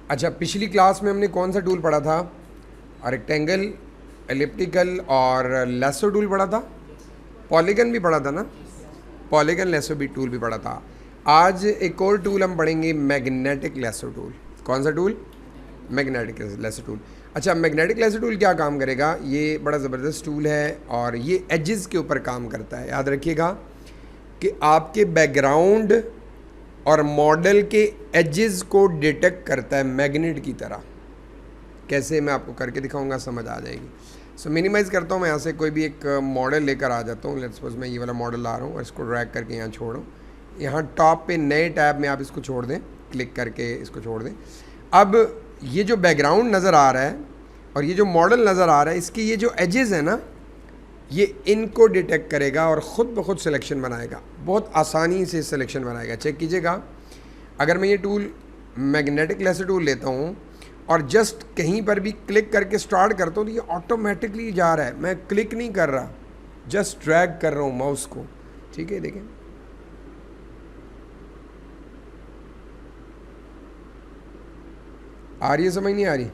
अच्छा, पिछली क्लास में हमने कौन सा टूल पढ़ा था? रेक्टेंगल, एलिप्टिकल और लेसो टूल पढ़ा था। पॉलीगन भी पढ़ा था ना, पॉलीगन लेसो भी टूल भी पढ़ा था। आज एक और टूल हम पढ़ेंगे, मैग्नेटिक लेसो टूल। कौन सा टूल? Magnetic lasso tool. अच्छा, मैग्नेटिक लेसो टूल क्या काम करेगा? ये बड़ा ज़बरदस्त टूल है और ये एजेस के ऊपर काम करता है। याद रखिएगा कि आपके बैकग्राउंड और मॉडल के एजेस को डिटेक्ट करता है मैग्नेट की तरह। कैसे, मैं आपको करके दिखाऊंगा, समझ आ जाएगी। सो मिनिमाइज़ करता हूँ मैं यहाँ से कोई भी एक मॉडल लेकर आ जाता हूँ। लेट्स सपोज मैं ये वाला मॉडल ला रहा हूँ और इसको ड्रैग करके यहाँ छोड़ूँ। यहाँ टॉप पे नए टैब में आप इसको छोड़ दें, क्लिक करके इसको छोड़ दें। अब ये जो बैकग्राउंड नज़र आ रहा है और ये जो मॉडल नज़र आ रहा है, इसके ये जो एजेस है ना, ये इनको डिटेक्ट करेगा और ख़ुद ब खुद सिलेक्शन बनाएगा। बहुत आसानी से सिलेक्शन बनाएगा। चेक कीजिएगा, अगर मैं ये टूल मैग्नेटिक लेसो टूल लेता हूँ और जस्ट कहीं पर भी क्लिक करके स्टार्ट करता हूँ तो ये ऑटोमेटिकली जा रहा है। मैं क्लिक नहीं कर रहा, जस्ट ड्रैग कर रहा हूँ माउस को। ठीक है, देखें, आ रही है समझ? नहीं आ रही?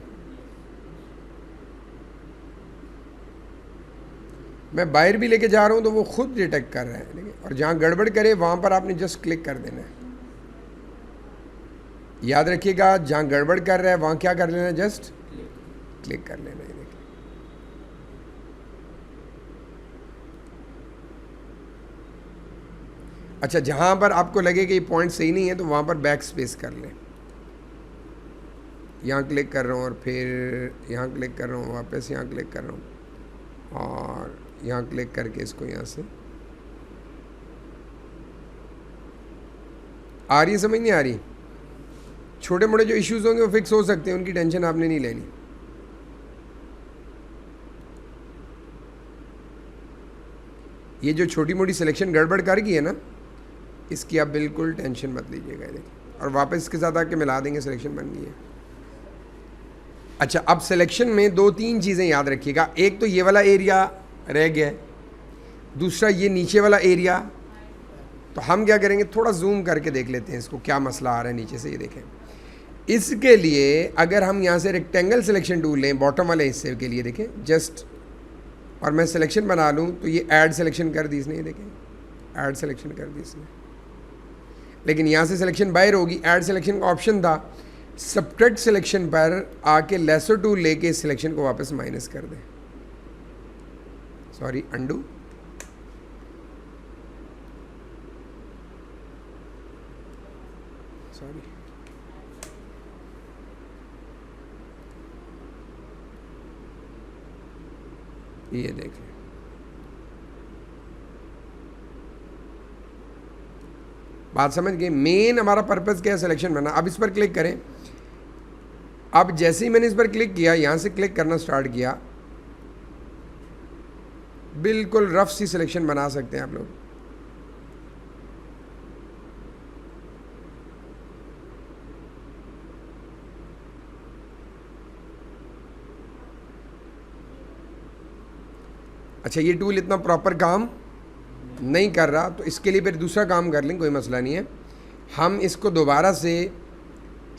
मैं बाहर भी लेके जा रहा हूँ तो वो खुद डिटेक्ट कर रहा है। देखिए, और जहाँ गड़बड़ करे वहाँ पर आपने जस्ट क्लिक कर देना है। याद रखिएगा, जहाँ गड़बड़ कर रहा है वहाँ क्या कर लेना है? जस्ट क्लिक कर लेना है। देखिए, अच्छा, जहाँ पर आपको लगे कि ये पॉइंट सही नहीं है तो वहाँ पर बैक स्पेस कर लें। यहाँ क्लिक कर रहा हूँ और फिर यहाँ क्लिक कर रहा हूँ, वापस यहाँ क्लिक कर रहा हूँ और यहाँ क्लिक करके इसको यहाँ से। आ रही है समझ? नहीं आ रही? छोटे मोटे जो इश्यूज होंगे वो फिक्स हो सकते हैं, उनकी टेंशन आपने नहीं लेनी। ये जो छोटी मोटी सिलेक्शन गड़बड़ कर गई है ना, इसकी आप बिल्कुल टेंशन मत लीजिएगा। देखिए, और वापस इसके साथ आके मिला देंगे, सिलेक्शन बन गई है। अच्छा, अब सिलेक्शन में दो तीन चीज़ें याद रखिएगा। एक तो ये वाला एरिया रह गया है, दूसरा ये नीचे वाला एरिया। तो हम क्या करेंगे, थोड़ा जूम करके देख लेते हैं इसको, क्या मसला आ रहा है नीचे से। ये देखें, इसके लिए अगर हम यहाँ से रेक्टेंगल सिलेक्शन टूल लें बॉटम वाले हिस्से के लिए, देखें जस्ट, और मैं सिलेक्शन बना लूँ तो ये ऐड सिलेक्शन कर दी इसने। ये देखें, ऐड सिलेक्शन कर दी इसने, लेकिन यहाँ से सिलेक्शन बाहर होगी। ऐड सिलेक्शन का ऑप्शन था, सब्ट्रैक्ट सिलेक्शन पर आके लेसो टूल लेके इस सिलेक्शन को वापस माइनस कर दें। Sorry, undo. सॉरी, ये देखें, बात समझ गए? मेन हमारा पर्पस क्या है? सिलेक्शन करना। अब इस पर क्लिक करें। अब जैसे ही मैंने इस पर क्लिक किया, यहाँ से क्लिक करना स्टार्ट किया, बिल्कुल रफ सी सिलेक्शन बना सकते हैं आप लोग। अच्छा, ये टूल इतना प्रॉपर काम नहीं कर रहा तो इसके लिए फिर दूसरा काम कर लें, कोई मसला नहीं है। हम इसको दोबारा से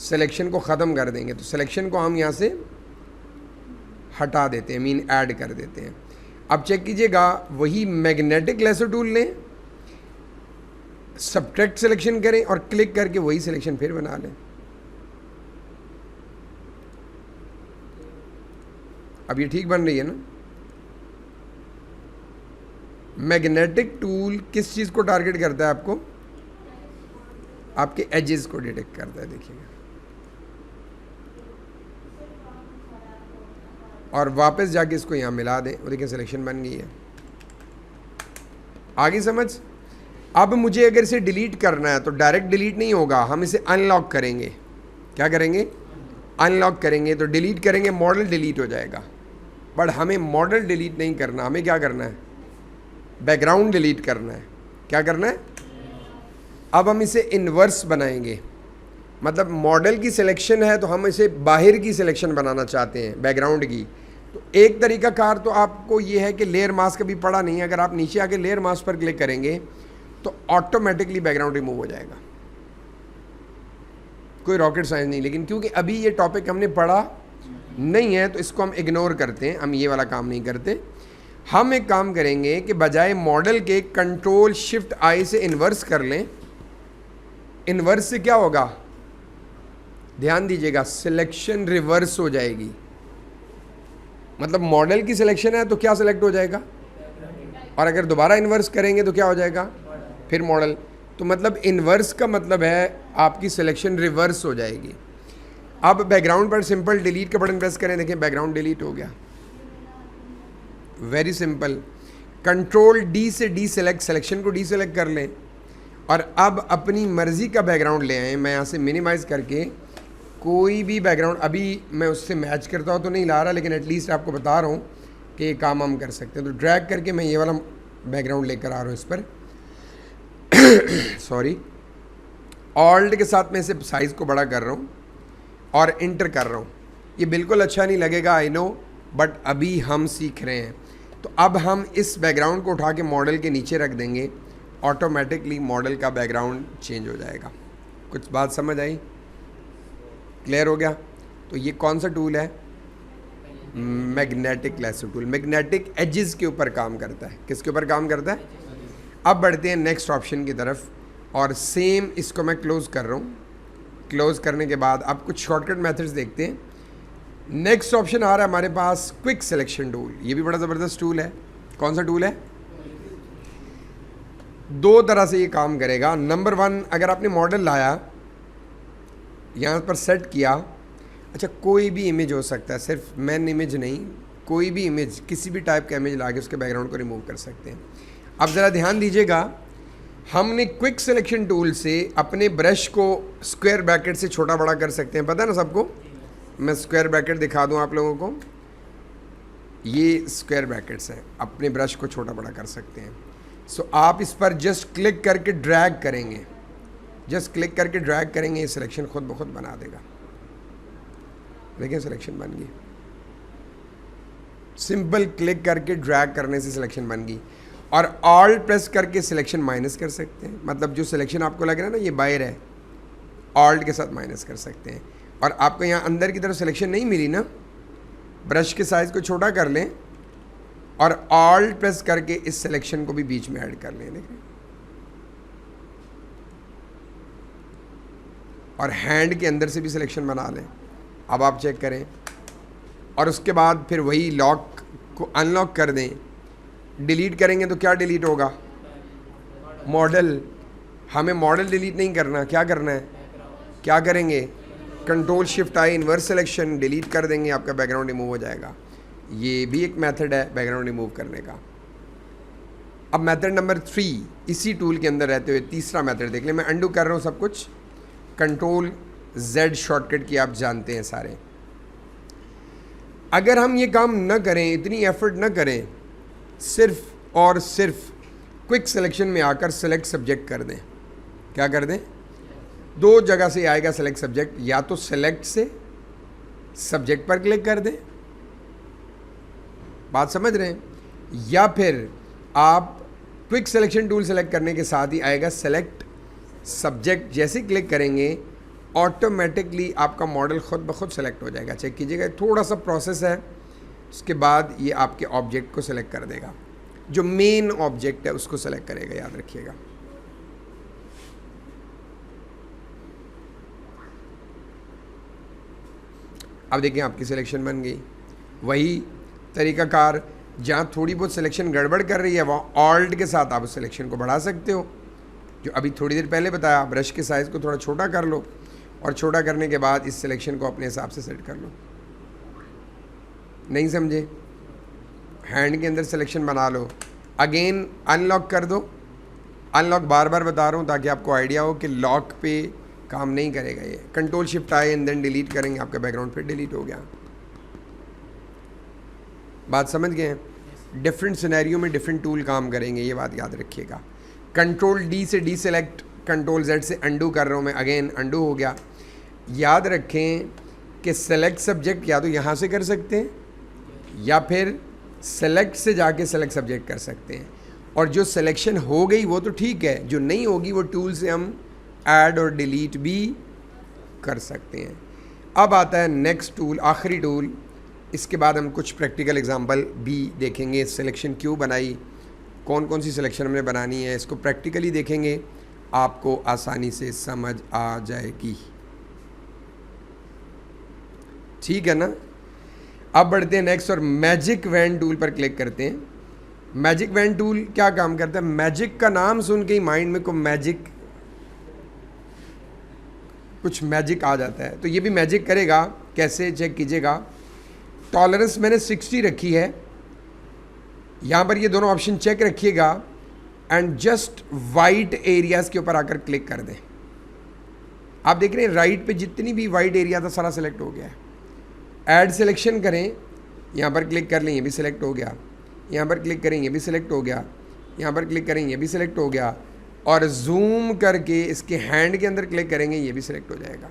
सिलेक्शन को ख़त्म कर देंगे। तो सिलेक्शन को हम यहाँ से हटा देते हैं, मीन ऐड कर देते हैं। अब चेक कीजिएगा, वही मैग्नेटिक लेसो टूल लें, सब्ट्रैक्ट सिलेक्शन करें और क्लिक करके वही सिलेक्शन फिर बना लें। अब ये ठीक बन रही है ना? मैग्नेटिक टूल किस चीज़ को टारगेट करता है? आपको आपके एजेस को डिटेक्ट करता है। देखिएगा, और वापस जाके इसको यहाँ मिला दें, वो देखिए सिलेक्शन बन गई है। आगे समझ? अब मुझे अगर इसे डिलीट करना है तो डायरेक्ट डिलीट नहीं होगा, हम इसे अनलॉक करेंगे। क्या करेंगे? अनलॉक करेंगे। तो डिलीट करेंगे, मॉडल डिलीट हो जाएगा। बट हमें मॉडल डिलीट नहीं करना, हमें क्या करना है? बैकग्राउंड डिलीट करना है। क्या करना है? अब हम इसे इन्वर्स बनाएंगे, मतलब मॉडल की सिलेक्शन है तो हम इसे बाहर की सिलेक्शन बनाना चाहते हैं, बैकग्राउंड की। तो एक तरीका कार तो आपको ये है कि लेयर मास्क कभी पड़ा नहीं है, अगर आप नीचे आके लेयर मास्क पर क्लिक करेंगे तो ऑटोमेटिकली बैकग्राउंड रिमूव हो जाएगा। कोई रॉकेट साइंस नहीं, लेकिन क्योंकि अभी ये टॉपिक हमने पढ़ा नहीं है तो इसको हम इग्नोर करते हैं, हम ये वाला काम नहीं करते। हम एक काम करेंगे कि बजाय मॉडल के कंट्रोल शिफ्ट आई से इन्वर्स कर लें। इन्वर्स से क्या होगा, ध्यान दीजिएगा, सिलेक्शन रिवर्स हो जाएगी। मतलब मॉडल की सिलेक्शन है तो क्या सिलेक्ट हो जाएगा, और अगर दोबारा इन्वर्स करेंगे तो क्या हो जाएगा, फिर मॉडल। तो मतलब इन्वर्स का मतलब है आपकी सिलेक्शन रिवर्स हो जाएगी। अब बैकग्राउंड पर सिंपल डिलीट का बटन प्रेस करें, देखें बैकग्राउंड डिलीट हो गया, वेरी सिंपल। कंट्रोल डी से डी सेलेक्ट, सिलेक्शन को डी सेलेक्ट कर लें और अब अपनी मर्ज़ी का बैकग्राउंड ले आएँ। मैं यहाँ से मिनिमाइज़ करके कोई भी बैकग्राउंड, अभी मैं उससे मैच करता हूँ तो नहीं ला रहा, लेकिन एटलीस्ट आपको बता रहा हूँ कि ये काम हम कर सकते हैं। तो ड्रैग करके मैं ये वाला बैकग्राउंड लेकर आ रहा हूँ इस पर सॉरी, ऑल्ट के साथ मैं इसे साइज़ को बड़ा कर रहा हूँ और इंटर कर रहा हूँ। ये बिल्कुल अच्छा नहीं लगेगा, आई नो, बट अभी हम सीख रहे हैं। तो अब हम इस बैकग्राउंड को उठा के मॉडल के नीचे रख देंगे, ऑटोमेटिकली मॉडल का बैकग्राउंड चेंज हो जाएगा। कुछ बात समझ आई, क्लियर हो गया? तो ये कौन सा टूल है, magnetic lasso tool. Magnetic edges के ऊपर काम करता है। किसके ऊपर काम करता है? अब बढ़ते हैं नेक्स्ट ऑप्शन की तरफ, और सेम इसको मैं क्लोज़ कर रहा हूँ। क्लोज़ करने के बाद अब कुछ शॉर्टकट मेथड्स देखते हैं। नेक्स्ट ऑप्शन आ रहा है हमारे पास क्विक सिलेक्शन टूल। ये भी बड़ा ज़बरदस्त टूल है। कौन सा टूल है? दो तरह से ये काम करेगा। नंबर 1, अगर आपने मॉडल लाया, यहाँ पर सेट किया, अच्छा कोई भी इमेज हो सकता है, सिर्फ मैन इमेज नहीं, कोई भी इमेज, किसी भी टाइप का इमेज ला के उसके बैकग्राउंड को रिमूव कर सकते हैं। अब ज़रा ध्यान दीजिएगा, हमने क्विक सिलेक्शन टूल से अपने ब्रश को स्क्वायर ब्रैकेट से छोटा बड़ा कर सकते हैं, पता है ना सबको? मैं स्क्वायर ब्रैकेट दिखा दूं आप लोगों को, ये स्क्वायर ब्रैकेट्स हैं, अपने ब्रश को छोटा बड़ा कर सकते हैं। सो आप इस पर जस्ट क्लिक करके ड्रैग करेंगे, जस्ट क्लिक करके ड्रैग करेंगे, ये सिलेक्शन खुद ब खुद बना देगा। देखिए सिलेक्शन बन गई, सिंपल क्लिक करके ड्रैग करने से सिलेक्शन बन गई। और ऑल्ट प्रेस करके सिलेक्शन माइनस कर सकते हैं, मतलब जो सिलेक्शन आपको लग रहा है ना ये बाहर है, ऑल्ट के साथ माइनस कर सकते हैं। और आपको यहाँ अंदर की तरफ सिलेक्शन नहीं मिली ना, ब्रश के साइज़ को छोटा कर लें और ऑल्ट प्रेस करके इस सिलेक्शन को भी बीच में ऐड कर लें, देखें। और हैंड के अंदर से भी सिलेक्शन बना लें। अब आप चेक करें, और उसके बाद फिर वही लॉक को अनलॉक कर दें। डिलीट करेंगे तो क्या डिलीट होगा? मॉडल। हमें मॉडल डिलीट नहीं करना, क्या करना है? क्या करेंगे? कंट्रोल शिफ्ट आई, इन्वर्स सिलेक्शन, डिलीट कर देंगे, आपका बैकग्राउंड रिमूव हो जाएगा। ये भी एक मेथड है बैकग्राउंड रिमूव करने का। अब मेथड नंबर 3, इसी टूल के अंदर रहते हुए तीसरा मेथड देख लें। मैं अंडू कर रहा हूँ सब कुछ, कंट्रोल Z शॉर्टकट की आप जानते हैं सारे। अगर हम ये काम न करें, इतनी एफर्ट न करें, सिर्फ और सिर्फ क्विक सिलेक्शन में आकर सेलेक्ट सब्जेक्ट कर दें, क्या कर दें? दो जगह से आएगा सेलेक्ट सब्जेक्ट, या तो सेलेक्ट से सब्जेक्ट पर क्लिक कर दें, बात समझ रहे हैं, या फिर आप क्विक सिलेक्शन टूल सेलेक्ट करने के साथ ही आएगा सेलेक्ट सब्जेक्ट। जैसे क्लिक करेंगे ऑटोमेटिकली आपका मॉडल खुद ब खुद सेलेक्ट हो जाएगा। चेक कीजिएगा, थोड़ा सा प्रोसेस है, उसके बाद ये आपके ऑब्जेक्ट को सेलेक्ट कर देगा, जो मेन ऑब्जेक्ट है उसको सेलेक्ट करेगा, याद रखिएगा। अब देखिए आपकी सिलेक्शन बन गई। वही तरीकाकार, जहाँ थोड़ी बहुत सिलेक्शन गड़बड़ कर रही है वहाँ ऑल्ट के साथ आप उस सिलेक्शन को बढ़ा सकते हो, जो अभी थोड़ी देर पहले बताया। ब्रश के साइज़ को थोड़ा छोटा कर लो और छोटा करने के बाद इस सिलेक्शन को अपने हिसाब से सेट कर लो। नहीं समझे? हैंड के अंदर सिलेक्शन बना लो, अगेन अनलॉक कर दो। अनलॉक बार बार बता रहा हूँ ताकि आपको आइडिया हो कि लॉक पे काम नहीं करेगा ये। कंट्रोल शिफ्ट आए एंड देन डिलीट करेंगे, आपका बैकग्राउंड फिर डिलीट हो गया। बात समझ गए हैं? डिफरेंट सिनेरियो में डिफरेंट टूल काम करेंगे, ये बात याद रखिएगा। कंट्रोल डी से डी सेलेक्ट, कंट्रोल Z से अंडू कर रहा हूँ मैं, अगेन अंडू हो गया। याद रखें कि सेलेक्ट सब्जेक्ट या तो यहाँ से कर सकते हैं या फिर सेलेक्ट से जाके सेलेक्ट सब्जेक्ट कर सकते हैं। और जो सिलेक्शन हो गई वो तो ठीक है, जो नहीं होगी वो टूल से हम ऐड और डिलीट भी कर सकते हैं। अब आता है नेक्स्ट टूल, आखिरी टूल। इसके बाद हम कुछ प्रैक्टिकल एग्जांपल भी देखेंगे। सिलेक्शन क्यों बनाई, कौन कौन सी सिलेक्शन हमने बनानी है, इसको प्रैक्टिकली देखेंगे, आपको आसानी से समझ आ जाएगी। ठीक है ना। अब बढ़ते हैं नेक्स्ट और मैजिक वैन टूल पर क्लिक करते हैं। मैजिक वैन टूल क्या काम करता है? मैजिक का नाम सुन के ही माइंड में को मैजिक, कुछ मैजिक आ जाता है। तो ये भी मैजिक करेगा। कैसे चेक कीजिएगा। टॉलरेंस मैंने 60 रखी है, यहाँ पर ये दोनों ऑप्शन चेक रखिएगा एंड जस्ट वाइट एरियाज़ के ऊपर आकर क्लिक कर दें। आप देख रहे हैं राइट पे जितनी भी वाइट एरिया था सारा सेलेक्ट हो गया है। ऐड सिलेक्शन करें, यहाँ पर क्लिक कर लें, ये भी सिलेक्ट हो गया। यहाँ पर क्लिक करें, ये भी सिलेक्ट हो गया। यहाँ पर क्लिक करें, ये भी सिलेक्ट हो गया। और जूम करके इसके हैंड के अंदर क्लिक करेंगे, ये भी सिलेक्ट हो जाएगा।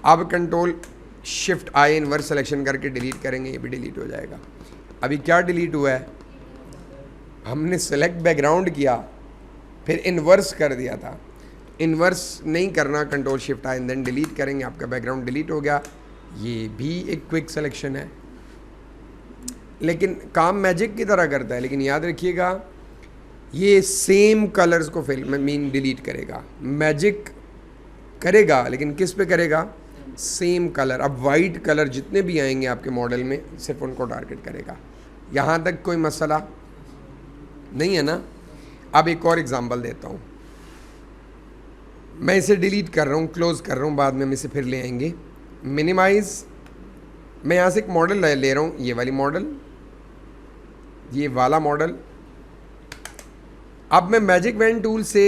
अब कंट्रोल शिफ्ट आई इनवर्स सिलेक्शन करके डिलीट करेंगे, ये भी डिलीट हो जाएगा। अभी क्या डिलीट हुआ है? हमने सेलेक्ट बैकग्राउंड किया, फिर इनवर्स कर दिया था। इनवर्स नहीं करना, कंट्रोल शिफ्ट आई देन डिलीट करेंगे, आपका बैकग्राउंड डिलीट हो गया। ये भी एक क्विक सिलेक्शन है, लेकिन काम मैजिक की तरह करता है। लेकिन याद रखिएगा, ये सेम कलर्स को मीन डिलीट करेगा। मैजिक करेगा, लेकिन किस पे करेगा? Same colour. अब वाइट कलर जितने भी आएंगे आपके मॉडल में, सिर्फ उनको टारगेट करेगा। यहाँ तक कोई मसला नहीं है ना। अब एक और एग्जांपल देता हूँ। मैं इसे डिलीट कर रहा हूँ, क्लोज कर रहा हूँ, बाद में हम इसे फिर ले आएंगे। मिनिमाइज, मैं यहाँ से एक मॉडल ले रहा हूँ, ये वाली मॉडल, ये वाला मॉडल। अब मैं मैजिक वैन टूल से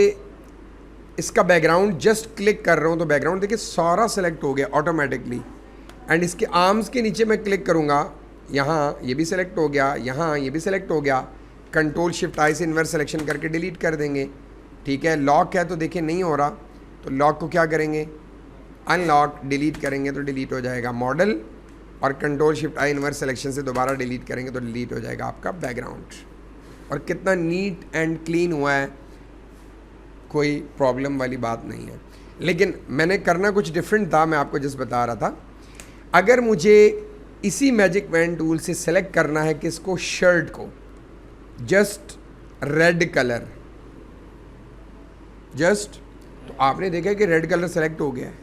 इसका बैकग्राउंड जस्ट क्लिक कर रहा हूँ, तो बैकग्राउंड देखिए सारा सेलेक्ट हो गया ऑटोमेटिकली। एंड इसके आर्म्स के नीचे मैं क्लिक करूँगा, यहाँ ये भी सिलेक्ट हो गया, यहाँ ये भी सिलेक्ट हो गया। कंट्रोल शिफ्ट आई से इनवर्स सिलेक्शन करके डिलीट कर देंगे। ठीक है, लॉक है तो देखिए नहीं हो रहा, तो लॉक को क्या करेंगे? अनलॉक, डिलीट करेंगे तो डिलीट हो जाएगा मॉडल, और कंट्रोल शिफ्ट आई इनवर्स सिलेक्शन से दोबारा डिलीट करेंगे तो डिलीट हो जाएगा आपका बैकग्राउंड। और कितना नीट एंड क्लीन हुआ है, कोई प्रॉब्लम वाली बात नहीं है। लेकिन मैंने करना कुछ डिफरेंट था, मैं आपको जस्ट बता रहा था। अगर मुझे इसी मैजिक वैन टूल से सेलेक्ट करना है किसको? शर्ट को, जस्ट रेड कलर, जस्ट, तो आपने देखा कि रेड कलर सेलेक्ट हो गया है।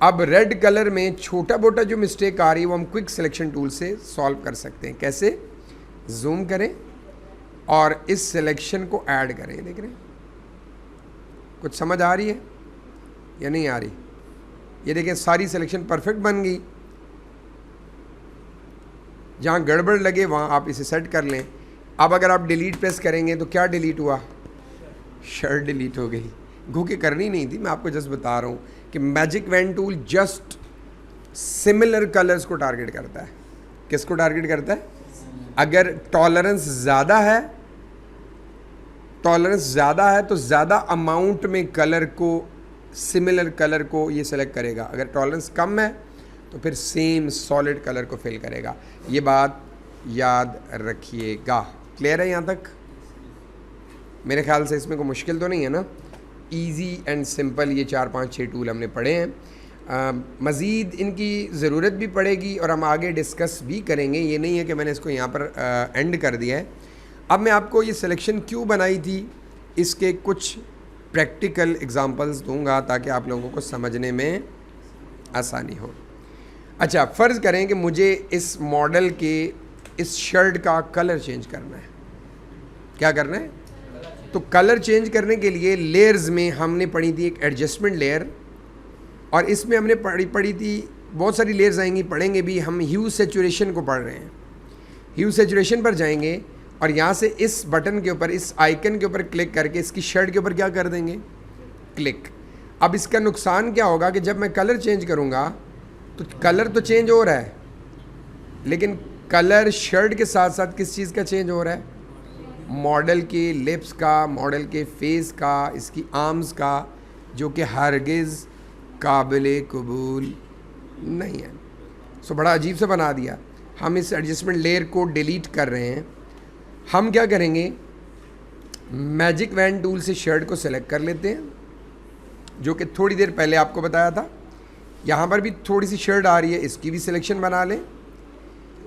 अब रेड कलर में छोटा मोटा जो मिस्टेक आ रही है वो हम क्विक सिलेक्शन टूल से सॉल्व कर सकते हैं। कैसे? जूम करें और इस सिलेक्शन को ऐड करें। देख रहे हैं, कुछ समझ आ रही है या नहीं आ रही? ये देखें, सारी सिलेक्शन परफेक्ट बन गई। जहाँ गड़बड़ लगे वहाँ आप इसे सेट कर लें। अब अगर आप डिलीट प्रेस करेंगे तो क्या डिलीट हुआ? शर्ट डिलीट हो गई। घू के करनी नहीं थी, मैं आपको जस्ट बता रहा हूँ कि magic wand tool just similar colours को टारगेट करता है। किसको टारगेट करता है? अगर टॉलरेंस ज़्यादा है, तो ज़्यादा अमाउंट में कलर को, सिमिलर कलर को ये सेलेक्ट करेगा। अगर टॉलरेंस कम है तो फिर सेम सॉलिड कलर को फिल करेगा। ये बात याद रखिएगा। क्लियर है यहाँ तक? मेरे ख्याल से इसमें कोई मुश्किल तो नहीं है ना। इजी एंड सिंपल ये 4 5 6 टूल हमने पढ़े हैं। मज़ीद इनकी ज़रूरत भी पड़ेगी और हम आगे डिस्कस भी करेंगे। ये नहीं है कि मैंने इसको यहाँ पर एंड कर दिया है। अब मैं आपको ये सिलेक्शन क्यों बनाई थी, इसके कुछ प्रैक्टिकल एग्जांपल्स दूंगा ताकि आप लोगों को समझने में आसानी हो। अच्छा, फ़र्ज़ करें कि मुझे इस मॉडल के इस शर्ट का कलर चेंज करना है। क्या करना है? तो कलर चेंज करने के लिए लेयर्स में हमने पढ़ी थी एक एडजस्टमेंट लेयर, और इसमें हमने पढ़ी थी बहुत सारी लेयर्स आएंगी, पढ़ेंगे भी। हम ह्यू सैचुरेशन को पढ़ रहे हैं। ह्यू सैचुरेशन पर जाएंगे और यहाँ से इस बटन के ऊपर, इस आइकन के ऊपर क्लिक करके इसकी शर्ट के ऊपर क्या कर देंगे? क्लिक। अब इसका नुकसान क्या होगा कि जब मैं कलर चेंज करूँगा तो कलर तो चेंज हो रहा है, लेकिन कलर शर्ट के साथ साथ किस चीज़ का चेंज हो रहा है? मॉडल के लिप्स का, मॉडल के फेस का, इसकी आर्म्स का, जो कि हरगिज़ काबिल कबूल नहीं है। सो बड़ा अजीब सा बना दिया। हम इस एडजस्टमेंट लेयर को डिलीट कर रहे हैं। हम क्या करेंगे? मैजिक वैन टूल से शर्ट को सेलेक्ट कर लेते हैं जो कि थोड़ी देर पहले आपको बताया था। यहाँ पर भी थोड़ी सी शेड आ रही है, इसकी भी सिलेक्शन बना लें।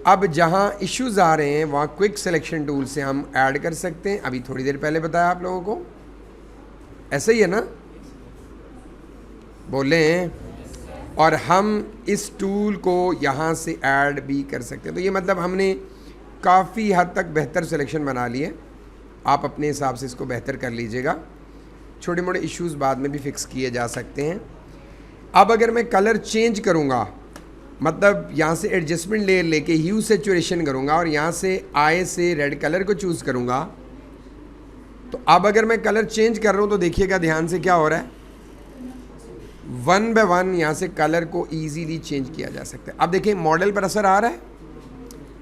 अब जहाँ इश्यूज़ आ रहे हैं वहाँ क्विक सिलेक्शन टूल से हम ऐड कर सकते हैं। अभी थोड़ी देर पहले बताया आप लोगों को, ऐसा ही है ना, बोलें। और हम इस टूल को यहाँ से ऐड भी कर सकते हैं। तो ये मतलब हमने काफ़ी हद तक बेहतर सिलेक्शन बना ली है। आप अपने हिसाब से इसको बेहतर कर लीजिएगा। छोटे मोटे इश्यूज़ बाद में भी फिक्स किए जा सकते हैं। अब अगर मैं कलर चेंज करूँगा, मतलब यहाँ से एडजस्टमेंट लेयर लेके ह्यू सेचुरेशन करूँगा और यहाँ से आई से रेड कलर को चूज़ करूँगा, तो अब अगर मैं कलर चेंज कर रहा हूँ तो देखिएगा ध्यान से क्या हो रहा है, 1 बाय 1 यहाँ से कलर को इजीली चेंज किया जा सकता है। अब देखिए मॉडल पर असर आ रहा है,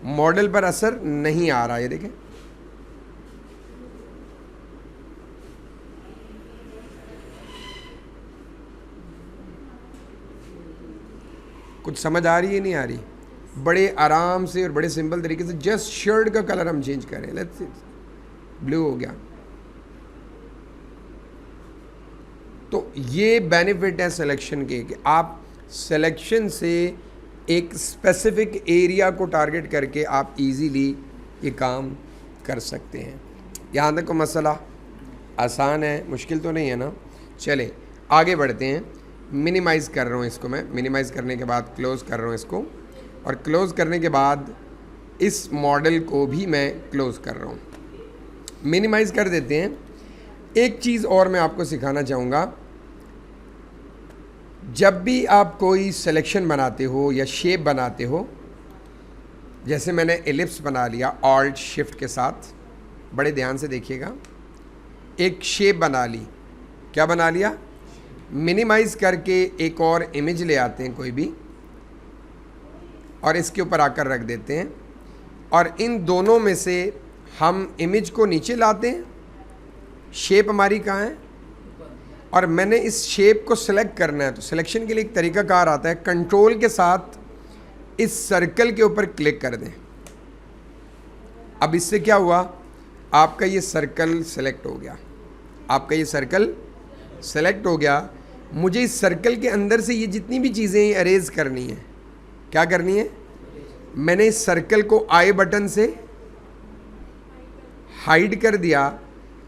मॉडल पर असर नहीं आ रहा है। ये देखें, कुछ समझ आ रही है नहीं आ रही? बड़े आराम से और बड़े सिंपल तरीके से जस्ट शर्ट का कलर हम चेंज करें। लेट्स सी, ब्लू हो गया। तो ये बेनिफिट है सिलेक्शन के कि आप सिलेक्शन से एक स्पेसिफिक एरिया को टारगेट करके आप इजीली ये काम कर सकते हैं। यहाँ तक को मसला आसान है, मुश्किल तो नहीं है ना। चलें आगे बढ़ते हैं। मिनिमाइज़ कर रहा हूँ इसको, मैं मिनिमाइज़ करने के बाद क्लोज़ कर रहा हूँ इसको, और क्लोज़ करने के बाद इस मॉडल को भी मैं क्लोज़ कर रहा हूँ। मिनिमाइज़ कर देते हैं। एक चीज़ और मैं आपको सिखाना चाहूँगा, जब भी आप कोई सिलेक्शन बनाते हो या शेप बनाते हो, जैसे मैंने एलिप्स बना लिया ऑल्ट शिफ्ट के साथ, बड़े ध्यान से देखिएगा, एक शेप बना ली। क्या बना लिया? मिनिमाइज़ करके एक और इमेज ले आते हैं कोई भी, और इसके ऊपर आकर रख देते हैं, और इन दोनों में से हम इमेज को नीचे लाते हैं। शेप हमारी कहाँ है? और मैंने इस शेप को सिलेक्ट करना है, तो सिलेक्शन के लिए एक तरीकाकार आता है, कंट्रोल के साथ इस सर्कल के ऊपर क्लिक कर दें। अब इससे क्या हुआ, आपका ये सर्कल सेलेक्ट हो गया, आपका ये सर्कल सेलेक्ट हो गया। मुझे इस सर्कल के अंदर से ये जितनी भी चीज़ें अरेज करनी है, क्या करनी है? मैंने इस सर्कल को आई बटन से हाइड कर दिया।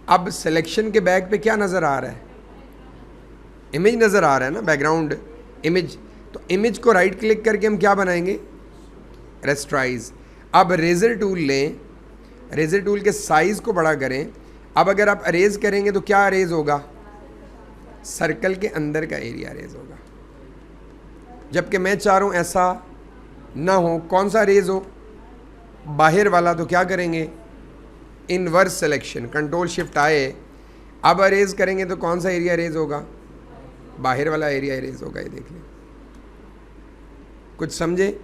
अब सिलेक्शन के बैक पे क्या नज़र आ रहा है? इमेज नज़र आ रहा है ना, बैकग्राउंड इमेज। तो इमेज को राइट क्लिक करके हम क्या बनाएंगे? रेस्ट्राइज। अब रेजर टूल लें, रेजर टूल के साइज़ को बड़ा करें। अब अगर आप अरेज करेंगे तो क्या अरेज होगा? सर्कल के अंदर का एरिया अरेज होगा। जबकि मैं चाह रहा हूँ ऐसा ना हो। कौन सा अरेज हो? बाहर वाला। तो क्या करेंगे? इनवर्स सिलेक्शन, कंट्रोल शिफ्ट आए, अब अरेज करेंगे तो कौन सा एरिया अरेज होगा? बाहर वाला एरिया अरेज होगा। ये देख लें, कुछ समझे?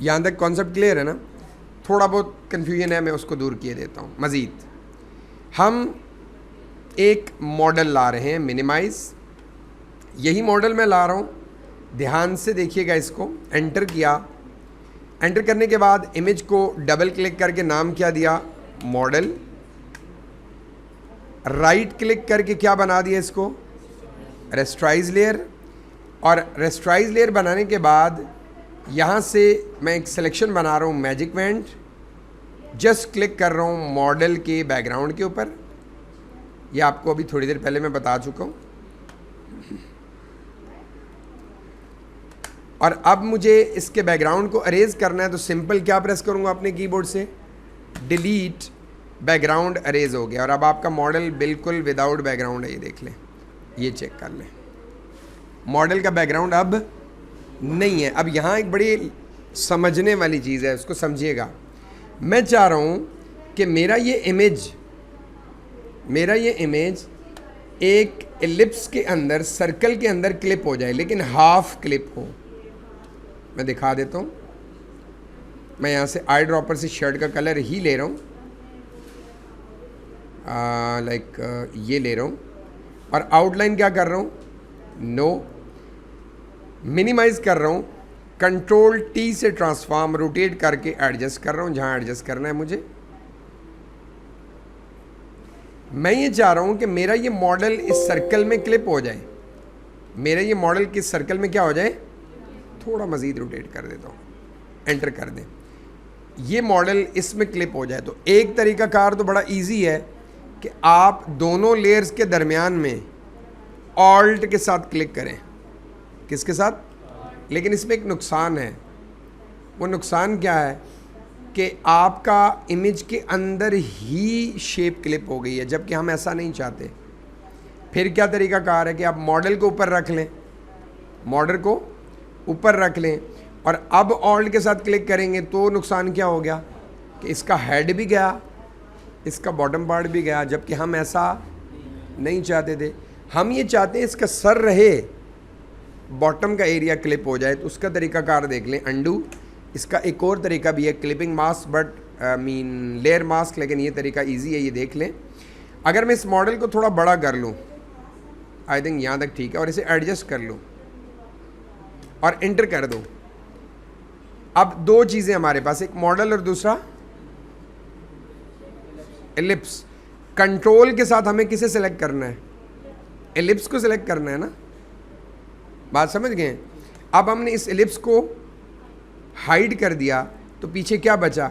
यहाँ तक कॉन्सेप्ट क्लियर है ना? थोड़ा बहुत कन्फ्यूजन है, मैं उसको दूर किए देता हूँ। मज़ीद हम एक मॉडल ला रहे हैं, मिनिमाइज़। यही मॉडल मैं ला रहा हूँ, ध्यान से देखिएगा। इसको एंटर किया, एंटर करने के बाद इमेज को डबल क्लिक करके नाम क्या दिया? मॉडल। राइट क्लिक करके क्या बना दिया इसको? रेस्ट्राइज लेयर। और रेस्ट्राइज लेयर बनाने के बाद यहाँ से मैं एक सिलेक्शन बना रहा हूँ, मैजिक बैंड। जस्ट क्लिक कर रहा हूँ मॉडल के बैकग्राउंड के ऊपर। ये आपको अभी थोड़ी देर पहले मैं बता चुका हूँ। और अब मुझे इसके बैकग्राउंड को अरेज करना है, तो सिंपल क्या प्रेस करूँगा अपने कीबोर्ड से? डिलीट। बैकग्राउंड अरेज हो गया। और अब आपका मॉडल बिल्कुल विदाउट बैकग्राउंड है। ये देख लें, ये चेक कर लें, मॉडल का बैकग्राउंड अब नहीं है। अब यहाँ एक बड़ी समझने वाली चीज़ है, उसको समझिएगा। मैं चाह रहा हूँ कि मेरा ये इमेज एक एलिप्स के अंदर, सर्कल के अंदर क्लिप हो जाए, लेकिन हाफ क्लिप हो। मैं दिखा देता हूँ। मैं यहाँ से आई ड्रॉपर से शर्ट का कलर ही ले रहा हूँ, ये ले रहा हूँ, और आउटलाइन क्या कर रहा हूँ? नो। मिनिमाइज़ कर रहा हूँ, कंट्रोल टी से ट्रांसफॉर्म, रोटेट करके एडजस्ट कर रहा हूँ जहाँ एडजस्ट करना है मुझे। मैं ये चाह रहा हूँ कि मेरा ये मॉडल इस सर्कल में क्लिप हो जाए, मेरा ये मॉडल किस सर्कल में क्या हो जाए, थोड़ा मज़ीद रोटेट कर देता हूँ, एंटर कर दें, ये मॉडल इसमें क्लिप हो जाए। तो एक तरीक़ाकार तो बड़ा इजी है कि आप दोनों लेयर्स के दरमियान में ऑल्ट के साथ क्लिक करें। किसके साथ? लेकिन इसमें एक नुकसान है। वो नुकसान क्या है कि आपका इमेज के अंदर ही शेप क्लिप हो गई है, जबकि हम ऐसा नहीं चाहते। फिर क्या तरीक़ाकार है कि आप मॉडल को ऊपर रख लें, मॉडल को ऊपर रख लें और अब ऑल्ट के साथ क्लिक करेंगे तो नुकसान क्या हो गया कि इसका हेड भी गया, इसका बॉटम पार्ट भी गया, जबकि हम ऐसा नहीं चाहते थे। हम ये चाहते हैं इसका सर रहे, बॉटम का एरिया क्लिप हो जाए। तो उसका तरीक़ाकार देख लें, अंडू। इसका एक और तरीका भी है, clipping mask, but mean layer mask, लेकिन ये तरीका इजी है, ये देख लें। अगर मैं इस मॉडल को थोड़ा बड़ा कर लूँ, आई थिंक यहाँ तक ठीक है, और इसे एडजस्ट कर लूँ और एंटर कर दूँ। अब दो चीज़ें हमारे पास, एक मॉडल और दूसरा एलिप्स। कंट्रोल के साथ हमें किसे सेलेक्ट करना है? एलिप्स को सेलेक्ट करना है ना, बात समझ गए? अब हमने इस एलिप्स को हाइड कर दिया तो पीछे क्या बचा?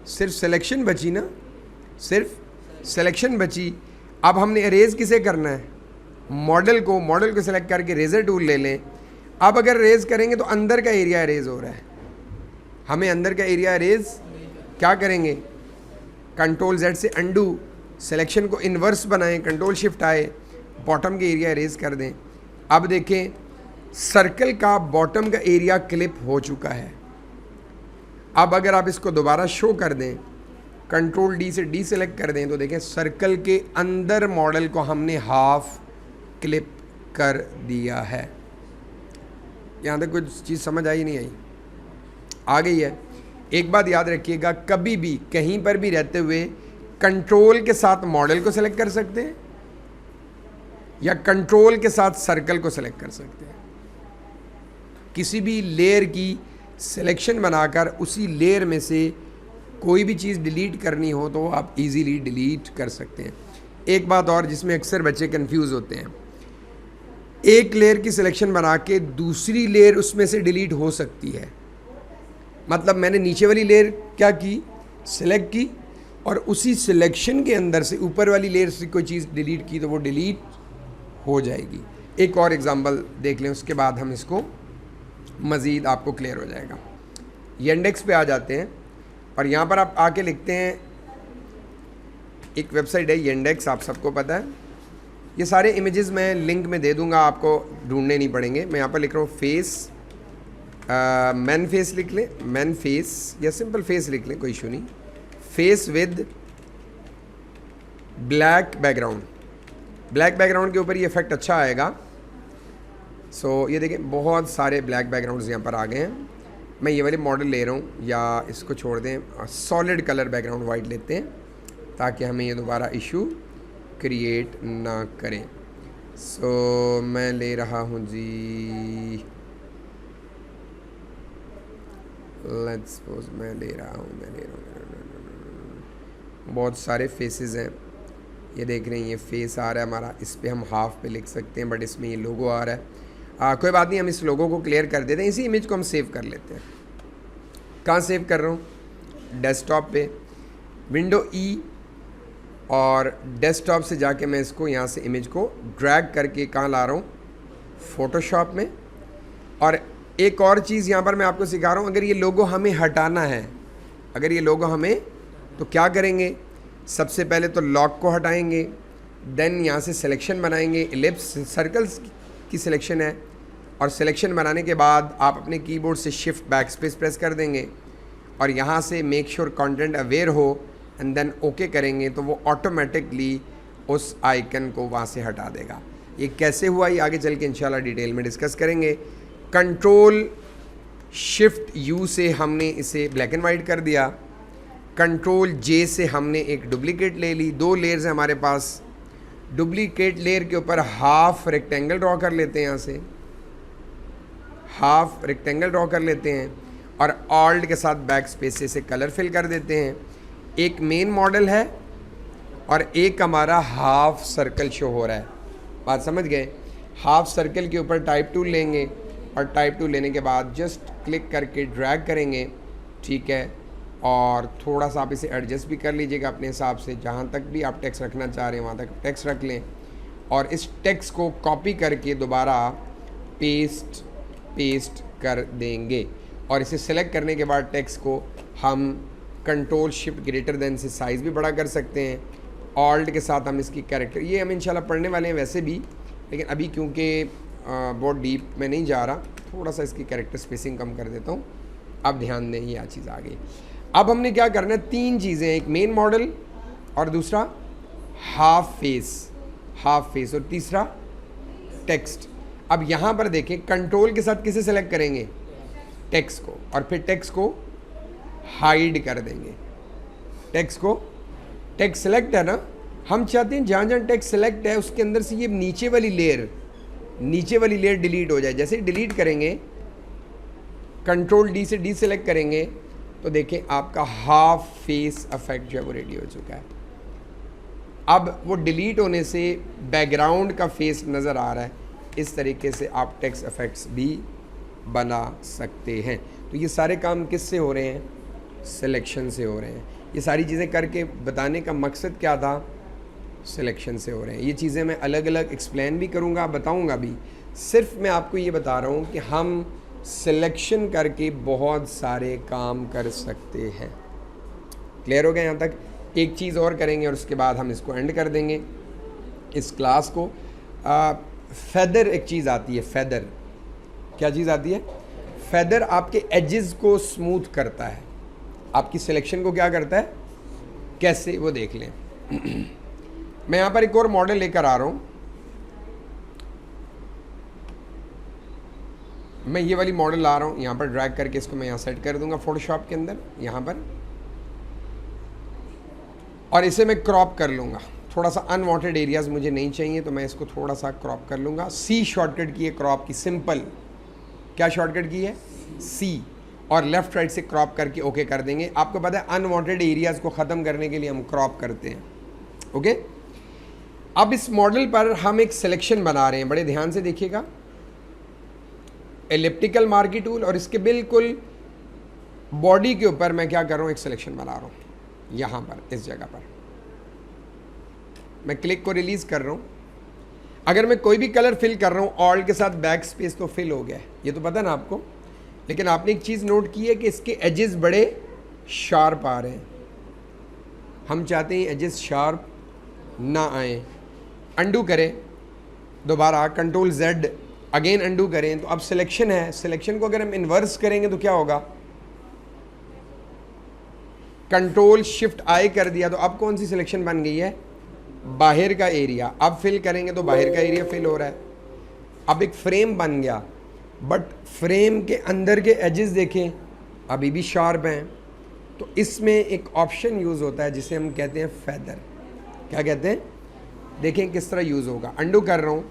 सिर्फ सिलेक्शन बची ना, सिर्फ सिलेक्शन बची। अब हमने इरेज किसे करना है? मॉडल को। मॉडल को सेलेक्ट करके रेजर टूल ले लें। अब अगर रेज करेंगे तो अंदर का एरिया इरेज हो रहा है, हमें अंदर का एरिया इरेज क्या करेंगे? कंट्रोल Z से अंडू, सिलेक्शन को इन्वर्स बनाएं, कंट्रोल शिफ्ट आए, बॉटम के एरिया इरेज कर दें। अब देखें सर्कल का बॉटम का एरिया क्लिप हो चुका है। अब अगर आप इसको दोबारा शो कर दें, कंट्रोल D से डी सेलेक्ट कर दें, तो देखें सर्कल के अंदर मॉडल को हमने हाफ क्लिप कर दिया है। यहाँ तक कुछ चीज़ समझ आई नहीं आई? आ गई है? एक बात याद रखिएगा, कभी भी कहीं पर भी रहते हुए कंट्रोल के साथ मॉडल को सेलेक्ट कर सकते हैं या कंट्रोल के साथ सर्कल को सेलेक्ट कर सकते हैं। किसी भी लेयर की सिलेक्शन बनाकर उसी लेयर में से कोई भी चीज़ डिलीट करनी हो तो आप इजीली डिलीट कर सकते हैं। एक बात और जिसमें अक्सर बच्चे कंफ्यूज होते हैं, एक लेयर की सिलेक्शन बना के दूसरी लेयर उसमें से डिलीट हो सकती है। मतलब मैंने नीचे वाली लेयर क्या की? सिलेक्ट की, और उसी सिलेक्शन के अंदर से ऊपर वाली लेयर से कोई चीज़ डिलीट की तो वो डिलीट हो जाएगी। एक और एग्जांपल देख लें, उसके बाद हम इसको मज़ीद आपको क्लियर हो जाएगा। येंडेक्स पे आ जाते हैं और यहाँ पर आप आके लिखते हैं, एक वेबसाइट है येंडेक्स, आप सबको पता है। ये सारे इमेजेस मैं लिंक में दे दूँगा, आपको ढूंढने नहीं पड़ेंगे। मैं यहाँ पर लिख रहा हूँ फेस, मैन फेस लिख लें, मैन फेस या सिंपल फेस लिख लें, कोई इशू नहीं। Face with black background, black background के ऊपर ये इफेक्ट अच्छा आएगा। सो ये देखें बहुत सारे ब्लैक बैकग्राउंड्स यहाँ पर आ गए हैं। मैं ये वाले मॉडल ले रहा हूँ, या इसको छोड़ दें, सॉलिड कलर बैकग्राउंड वाइट लेते हैं ताकि हमें ये दोबारा इशू क्रिएट ना करें। सो मैं ले रहा हूँ जी, लेट्स सपोज मैं ले रहा हूँ बहुत सारे फेसेस हैं। ये देख रहे हैं, ये फेस आ रहा है हमारा, इस पर हम हाफ पे लिख सकते हैं, बट इसमें ये लोगो आ रहा है। कोई बात नहीं, हम इस लोगो को क्लियर कर देते हैं। इसी इमेज को हम सेव कर लेते हैं। कहाँ सेव कर रहा हूँ? डेस्कटॉप पे, विंडो ई, और डेस्कटॉप से जाके मैं इसको यहाँ से इमेज को ड्रैग करके कहाँ ला रहा हूँ? फोटोशॉप में। और एक और चीज़ यहाँ पर मैं आपको सिखा रहा हूँ, अगर ये लोगो हमें हटाना है, अगर ये लोगो हमें, तो क्या करेंगे? सबसे पहले तो लॉक को हटाएंगे, देन यहाँ से सिलेक्शन बनाएंगे, एलिप्स सर्कल्स की सिलेक्शन है, और सिलेक्शन बनाने के बाद आप अपने कीबोर्ड से शिफ्ट बैक स्पेस प्रेस कर देंगे और यहाँ से मेक श्योर कंटेंट अवेयर हो एंड देन ओके करेंगे, तो वो ऑटोमेटिकली उस आइकन को वहाँ से हटा देगा। ये कैसे हुआ ये आगे चल के इंशाल्लाह डिटेल में डिस्कस करेंगे। कंट्रोल शिफ्ट यू से हमने इसे ब्लैक एंड वाइट कर दिया, कंट्रोल जे से हमने एक डुप्लीकेट ले ली, दो लेयर्स हैं हमारे पास। डुप्लीकेट लेयर के ऊपर हाफ रेक्टेंगल ड्रॉ कर लेते हैं, यहाँ से हाफ रेक्टेंगल ड्रॉ कर लेते हैं और ऑल्ट के साथ बैक स्पेस से इसे कलर फिल कर देते हैं। एक मेन मॉडल है और एक हमारा हाफ सर्कल शो हो रहा है। बात समझ गए? हाफ सर्कल के ऊपर टाइप टूल लेंगे और टाइप टूल लेने के बाद जस्ट क्लिक करके ड्रैग करेंगे, ठीक है, और थोड़ा सा आप इसे एडजस्ट भी कर लीजिएगा अपने हिसाब से, जहाँ तक भी आप टेक्स्ट रखना चाह रहे हैं वहाँ तक टेक्स्ट रख लें। और इस टेक्स्ट को कॉपी करके दोबारा पेस्ट कर देंगे और इसे सेलेक्ट करने के बाद टेक्स्ट को हम कंट्रोल शिफ्ट ग्रेटर देन से साइज़ भी बड़ा कर सकते हैं। ऑल्ट के साथ हम इसकी कैरेक्टर, ये हम इंशाल्लाह पढ़ने वाले हैं वैसे भी, लेकिन अभी क्योंकि बहुत डीप में नहीं जा रहा, थोड़ा सा इसकी कैरेक्टर स्पेसिंग कम कर देता हूँ। अब ध्यान दें, ये चीज़ आ गई। अब हमने क्या करना है, 3 चीज़ें, एक मेन मॉडल और दूसरा हाफ फेस और तीसरा टेक्स्ट। अब यहाँ पर देखें, कंट्रोल के साथ किसे सेलेक्ट करेंगे, टेक्स्ट को, और फिर टेक्स्ट को हाइड कर देंगे। टेक्स्ट सेलेक्ट है ना, हम चाहते हैं जहाँ जहाँ टेक्स्ट सेलेक्ट है उसके अंदर से ये नीचे वाली लेयर डिलीट हो जाए। जैसे डिलीट करेंगे, कंट्रोल डी से डी सेलेक्ट करेंगे तो देखें आपका हाफ फेस इफेक्ट जो है वो रेडी हो चुका है। अब वो डिलीट होने से बैकग्राउंड का फेस नज़र आ रहा है। इस तरीके से आप टेक्स्ट इफेक्ट्स भी बना सकते हैं। तो ये सारे काम किससे हो रहे हैं, सिलेक्शन से हो रहे हैं। ये सारी चीज़ें करके बताने का मकसद क्या था, सिलेक्शन से हो रहे हैं। ये चीज़ें मैं अलग अलग एक्सप्लेन भी करूँगा, बताऊँगा भी। सिर्फ मैं आपको ये बता रहा हूँ कि हम सिलेक्शन करके बहुत सारे काम कर सकते हैं। क्लियर हो गया यहाँ तक? एक चीज़ और करेंगे और उसके बाद हम इसको एंड कर देंगे इस क्लास को। फेदर एक चीज़ आती है, फेदर क्या चीज़ आती है, फेदर आपके एजेस को स्मूथ करता है, आपकी सिलेक्शन को क्या करता है, कैसे वो देख लें। मैं यहाँ पर एक और मॉडल लेकर आ रहा हूँ। मैं ये वाली मॉडल ला रहा हूँ, यहाँ पर ड्रैग करके इसको मैं यहाँ सेट कर दूंगा फोटोशॉप के अंदर यहाँ पर, और इसे मैं क्रॉप कर लूँगा। थोड़ा सा अनवांटेड एरियाज़ मुझे नहीं चाहिए तो मैं इसको थोड़ा सा क्रॉप कर लूँगा। सी शॉर्टकट की है क्रॉप की, सिंपल। क्या शॉर्टकट की है, सी, और लेफ़्ट राइट से क्रॉप करके ओके कर देंगे। आपको पता है अनवांटेड एरियाज़ को ख़त्म करने के लिए हम क्रॉप करते हैं। ओके, अब इस मॉडल पर हम एक सिलेक्शन बना रहे हैं, बड़े ध्यान से देखिएगा। एलिप्टिकल मार्की टूल और इसके बिल्कुल बॉडी के ऊपर मैं क्या कर रहा हूँ, एक सिलेक्शन बना रहा हूँ। यहाँ पर इस जगह पर मैं क्लिक को रिलीज़ कर रहा हूँ। अगर मैं कोई भी कलर फिल कर रहा हूँ ऑल्ट के साथ बैक स्पेस तो फिल हो गया है, ये तो पता ना आपको। लेकिन आपने एक चीज़ नोट की है कि इसके एजेस बड़े शार्प आ रहे हैं। हम चाहते हैं एजेस शार्प ना आए। अंडू करें, दोबारा कंट्रोल जेड, अगेन अंडू करें, तो अब सिलेक्शन है। सिलेक्शन को अगर हम इन्वर्स करेंगे तो क्या होगा, कंट्रोल शिफ्ट आई कर दिया तो अब कौन सी सिलेक्शन बन गई है, बाहर का एरिया। अब फिल करेंगे तो बाहर का एरिया फिल हो रहा है। अब एक फ्रेम बन गया, बट फ्रेम के अंदर के एजेस देखें अभी भी शार्प हैं। तो इसमें एक ऑप्शन यूज़ होता है जिसे हम कहते हैं फेदर। क्या कहते हैं, देखें किस तरह यूज़ होगा। अंडू कर रहा हूँ।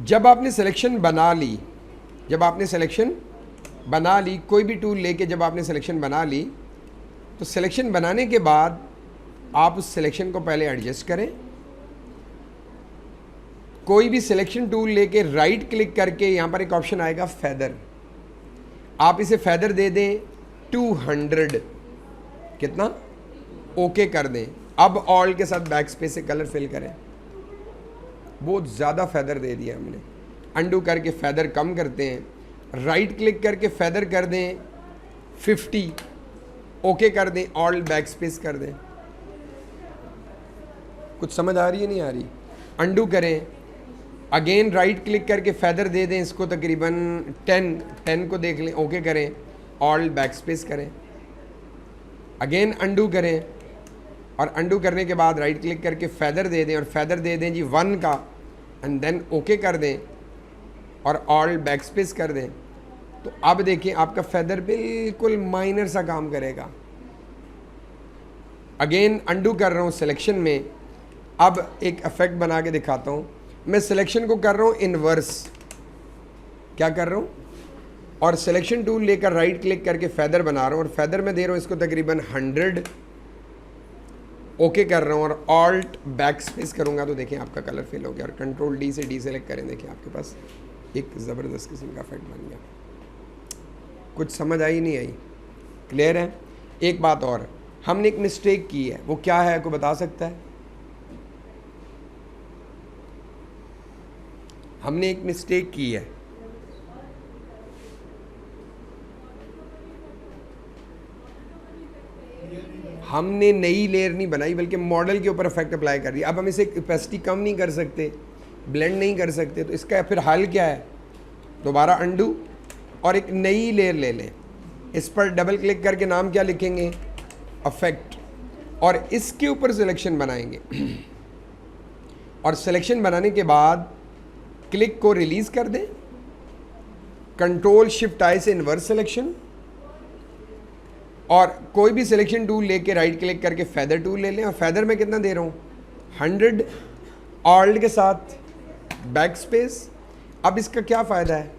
जब आपने सिलेक्शन बना ली, कोई भी टूल लेके जब आपने सिलेक्शन बना ली, तो सिलेक्शन बनाने के बाद आप उस सिलेक्शन को पहले एडजस्ट करें। कोई भी सिलेक्शन टूल लेके राइट क्लिक करके यहाँ पर एक ऑप्शन आएगा फेदर, आप इसे फेदर दे दें 200, कितना, ओके कर दें। अब ऑल के साथ बैक स्पेस से कलर फिल करें। बहुत ज़्यादा फेदर दे दिया हमने। अंडू करके फेदर कम करते हैं, राइट क्लिक करके फेदर कर दें 50, ओके कर दें, ऑल बैक स्पेस कर दें। कुछ समझ आ रही है, नहीं आ रही? अंडू करें, अगेन राइट क्लिक करके फेदर दे दें इसको तकरीबन 10 को देख लें, ओके करें, ऑल बैक स्पेस करें। अगेन अंडू करें और अंडू करने के बाद राइट क्लिक करके फेदर दे दें और फेदर दे दें जी 1 का, एंड देन ओके कर दें और ऑल बैक स्पेस कर दें। तो अब देखिए आपका फेदर बिल्कुल माइनर सा काम करेगा। अगेन अंडू कर रहा हूँ सिलेक्शन में। अब एक इफेक्ट बना के दिखाता हूँ। मैं सिलेक्शन को कर रहा हूँ इन्वर्स। क्या कर रहा हूँ, और सिलेक्शन टूल लेकर राइट क्लिक करके फेदर बना रहा हूँ और फेदर में दे रहा हूँ इसको तकरीबन 100। ओके कर रहा हूँ और ऑल्ट बैक स्पेस करूँगा तो देखिए आपका कलर फिल हो गया। और कंट्रोल डी से डी सेलेक्ट करें, देखिए आपके पास एक ज़बरदस्त किस्म का इफेक्ट बन गया। कुछ समझ आई नहीं आई? क्लियर है? एक बात और, हमने एक मिस्टेक की है, वो क्या है आपको बता सकता है? हमने एक मिस्टेक की है। हमने नई लेयर नहीं बनाई बल्कि मॉडल के ऊपर इफेक्ट अप्लाई कर दिया। अब हम इसे कैपेसिटी कम नहीं कर सकते, ब्लेंड नहीं कर सकते, तो इसका फिर हल क्या है? दोबारा अंडू और एक नई लेयर ले लें। इस पर डबल क्लिक करके नाम क्या लिखेंगे? इफेक्ट। और इसके ऊपर सिलेक्शन बनाएंगे और सिलेक्शन बनाने के बाद क्लिक को रिलीज कर दें, कंट्रोल शिफ्ट आई से इन्वर्स सिलेक्शन, और कोई भी सिलेक्शन टूल लेके राइट क्लिक करके फेदर टूल ले लें। और फेदर में कितना दे रहा हूँ? 100। ऑल्ट के साथ बैक स्पेस। अब इसका क्या फ़ायदा है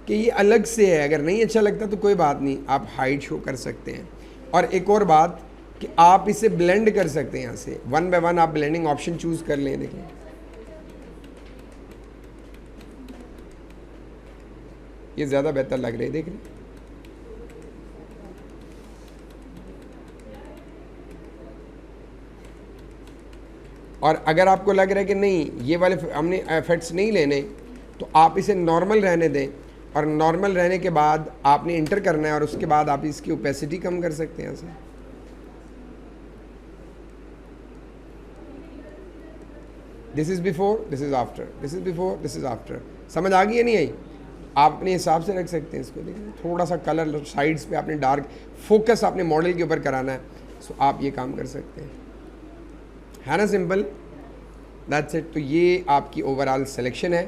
कि ये अलग से है, अगर नहीं अच्छा लगता तो कोई बात नहीं, आप हाइड शो कर सकते हैं। और एक और बात कि आप इसे ब्लेंड कर सकते हैं, यहाँ से 1 बाय 1 आप ब्लेंडिंग ऑप्शन चूज़ कर लें। देखिए ये ज़्यादा बेहतर लग रही है, देख रहे। और अगर आपको लग रहा है कि नहीं ये वाले हमने इफेक्ट्स नहीं लेने, तो आप इसे नॉर्मल रहने दें और नॉर्मल रहने के बाद आपने इंटर करना है और उसके बाद आप इसकी ओपेसिटी कम कर सकते हैं ऐसे। This is before, this is after, this is before, this is after. समझ आ गई है नहीं आई? आप अपने हिसाब से रख सकते हैं इसको। देखिए थोड़ा सा कलर साइड्स पे आपने डार्क फोकस आपने मॉडल के ऊपर कराना है, सो आप ये काम कर सकते हैं, है ना? Simple, that's it. तो ये आपकी ओवरऑल सिलेक्शन है।